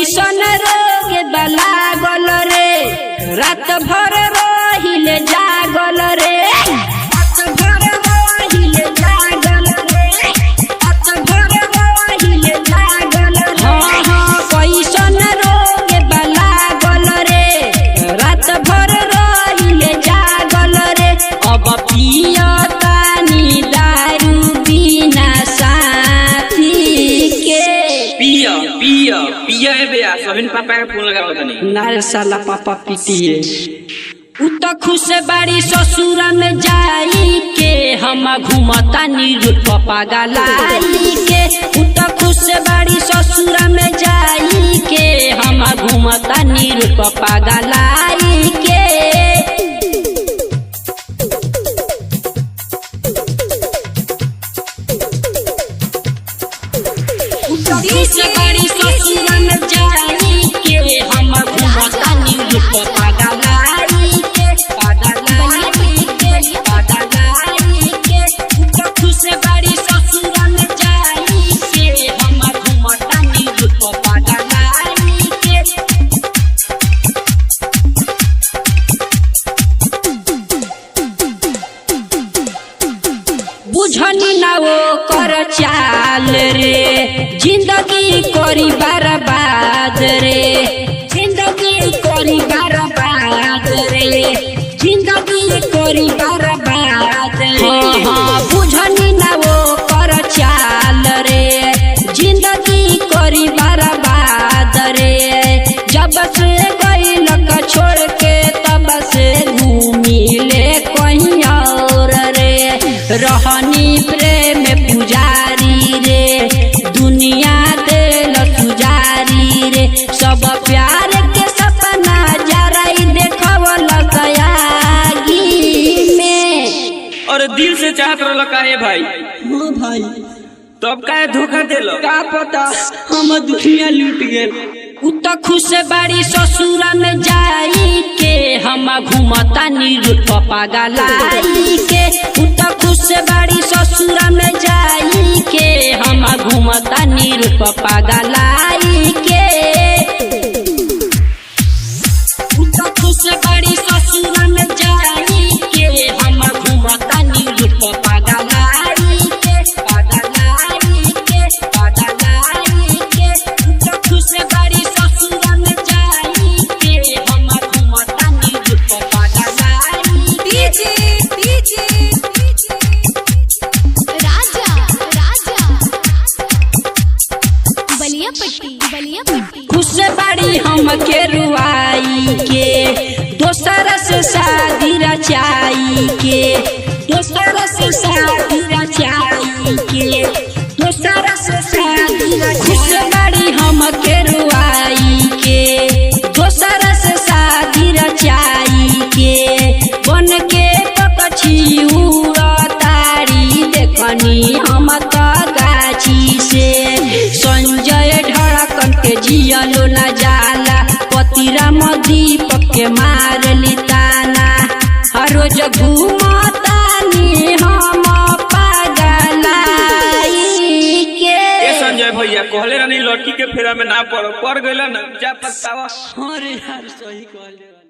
कैसन रोग लागल रे रात भर रहिले जागल रे रात भर रहिले जागल रे रात भर रहिले जागल रे हाँ कैसन रोग लागल रे रात भर रहिले जागल रे अब पियतानी दारू बिना साथी के पिया पिया पिया है बेया सबिन पापा के फोन लगाओ तनी नाल साला पापा पिटिए उ त खुश बाड़ी ससुरा में जाई के हम घूमतानी रूप पागलाई के उ त खुश बाड़ी ससुरा में जाई के हम घूमतानी रूप पागलाई के खुश बाड़ी ससुरा में जाई के हम घूमतानी रूप पागलाई के पागलाई के पागलाई के उ त खुश बाड़ी ससुरा में जाई के हम घूमतानी रूप पागलाई के बुझनी ना वो कर चाल रे जिंदगी करी बर्बाद रे जिंदगी करी बर्बाद रे जिंदगी करी बर्बाद रे हाँ बुझनी ना वो कर चाल रे जिंदगी करी बर्बाद रे जब से गइल का छोड़ के तब से घूमी ले कहीं और रे रहनी प्रेम पुजारी रे दुनिया दिल तुजारी रे सब प्यार के सपना जराई देखवल गयागी में और दिल से चाहत रहल काहे भाई हो भाई तब काहे धोखा देलो का पता हम दुनिया लूट गेल उ त खुश बाड़ी ससुरा में जाई के हम घूमतानी रूप पागलाई के उ त खुश बाड़ी ससुरा में जाई के हम घूमतानी रूप पागलाई के उ त खुश बाड़ी ससुरा में जाई के हम घूमतानी रूप पागलाई के पागलाई के पागलाई के उ त खुश बाड़ी ससुरा में जाई के हम घूमतानी रूप पागलाई डीजे डीजे राजा राजा बलिया पट्टी खुश बाड़ी हम के रुआई के दोसर से शादी रचाई के दोसर से शादी रचाई के दोसर से शादी खुश बाड़ी हम के रुआई के दोसर से शादी रचाई के बन के पक्षी उड़तारी देखनी हम त गाछी से संजय ढड़कन के जियलो न जाला पतिराम दीपक के मार लिताना हर रोज घूमतानी हम पागलाई के ए संजय भैया कहले रानी लड़की के फेरा में ना पड़ गइला ना जा पछतावा अरे यार सही कहले।